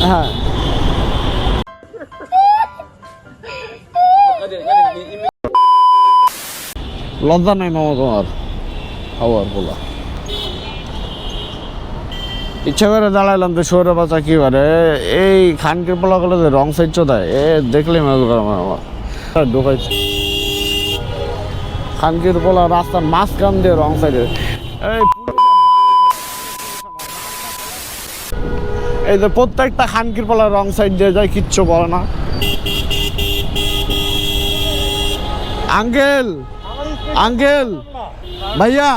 হ্যাঁ লজ্জা নাই মামা তোমার খাবার বলা ইচ্ছা করে দাঁড়াইলাম তো শহরে বাচ্চা কি করে এই খানকির পোলা গুলো যে রং সাইড চোদায় এ দেখলে আমার ঢোকাইছে খানকির পোলা রাস্তার মাঝখান দিয়ে রং সাইডে এই যে প্রত্যেকটা খানকির পোলা রং সাইড দিয়ে যায় কিচ্ছু বলে না আঙ্কেল আঙ্কেল ভাইয়া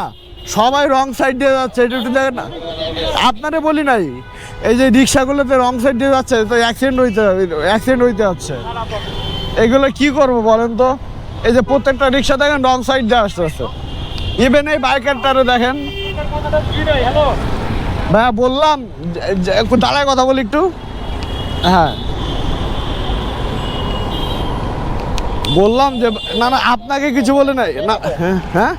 সবাই রং সাইড দিয়ে যাচ্ছে এটা একটু দেখেন না আপনারে বলি নাই এই যে রিক্সাগুলোতে রং সাইড দিয়ে যাচ্ছে তো অ্যাক্সিডেন্ট হইতে যাচ্ছে এগুলো কি করব বলেন তো এই যে প্রত্যেকটা রিক্সা দেখেন রং সাইড দিয়ে আসতেছে ইভেন এই বাইকারটারও দেখেন ভাইয়া বললাম একটু দাঁড়ায় কথা বলি একটু হ্যাঁ বললাম যে না না আপনাকে কিছু বলে নাই না হ্যাঁ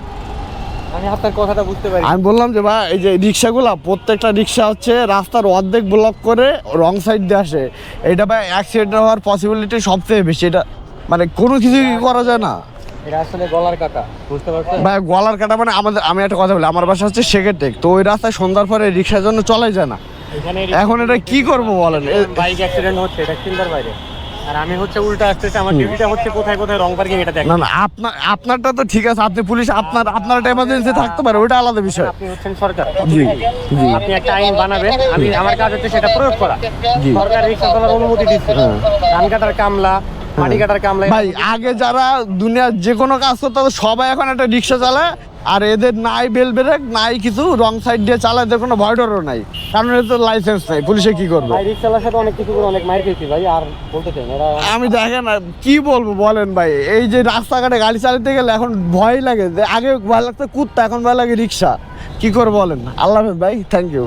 আমি আপনার কথাটা বুঝতে পারি আমি বললাম যে ভাই এই যে রিক্সাগুলা প্রত্যেকটা রিক্সা হচ্ছে রাস্তার অর্ধেক ব্লক করে রং সাইড দিয়ে আসে এটা ভাই অ্যাক্সিডেন্ট হওয়ার পসিবিলিটি সবচেয়ে বেশি এটা মানে কোনো কিছু করা যায় না এটা আসলে গলার কাটা বুঝতে পারছেন ভাই গলার কাটা মানে আমি একটা কথা বলি আমার বাসা হচ্ছে শেখেরটেক তো ওই রাস্তায় সন্ধ্যার পরে রিক্সার জন্য চলাই যায় না এখন এটা কি করব বলেন বাইক অ্যাক্সিডেন্ট হচ্ছে এটা চিন্তার বাইরে আর আমি হচ্ছে উল্টা আসতেছে আমার ডিউটিটা হচ্ছে কোথায় কোথায় রং পার্কিং এটা দেখেন না না আপনারটা তো ঠিক আছে আপনি পুলিশ আপনার একটা এমার্জেন্সি থাকতে পারে ওটা আলাদা বিষয় আপনি হচ্ছেন সরকার জি জি আপনি একটা আইন বানাবেন আমি আমার কাজ হচ্ছে সেটা প্রয়োগ করা সরকার রিক্সা চালানোর অনুমতি দিচ্ছে ধান কাটার কামলা মাটি কাটার কামলা ভাই আগে যারা দুনিয়ার যে কোনো কাজ করতো সবাই এখন একটা রিক্সা চালায় আর এদের নাই বেল ব্রেক নাই কিছু রং সাইড দিয়ে চালায় এদের কোনো ভয় ডরও নাই কারণ এদের তো লাইসেন্স নাই পুলিশে কি করবে ভাই রিক্সা চালার সাথে অনেক কিছু করে অনেক মার খেয়েছি ভাই আর বলতে চাই না আমি দেখেন কি বলবো বলেন ভাই এই যে রাস্তাঘাটে গাড়ি চালাতে গেলে এখন ভয় লাগে আগে ভয় লাগতো কুত্তা এখন ভয় লাগে রিক্সা কি করে বলেন আল্লাহ হাফেজ ভাই থ্যাংক ইউ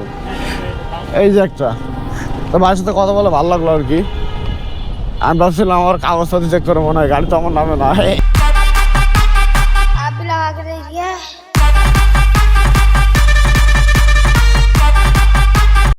এই যে একটা তো ভাইয়ের সাথে কথা বলে ভালো লাগলো আর কি আমি ভাবছিলাম আমার কাগজপাতি চেক করে মনে হয় গাড়ি তো আমার নামে না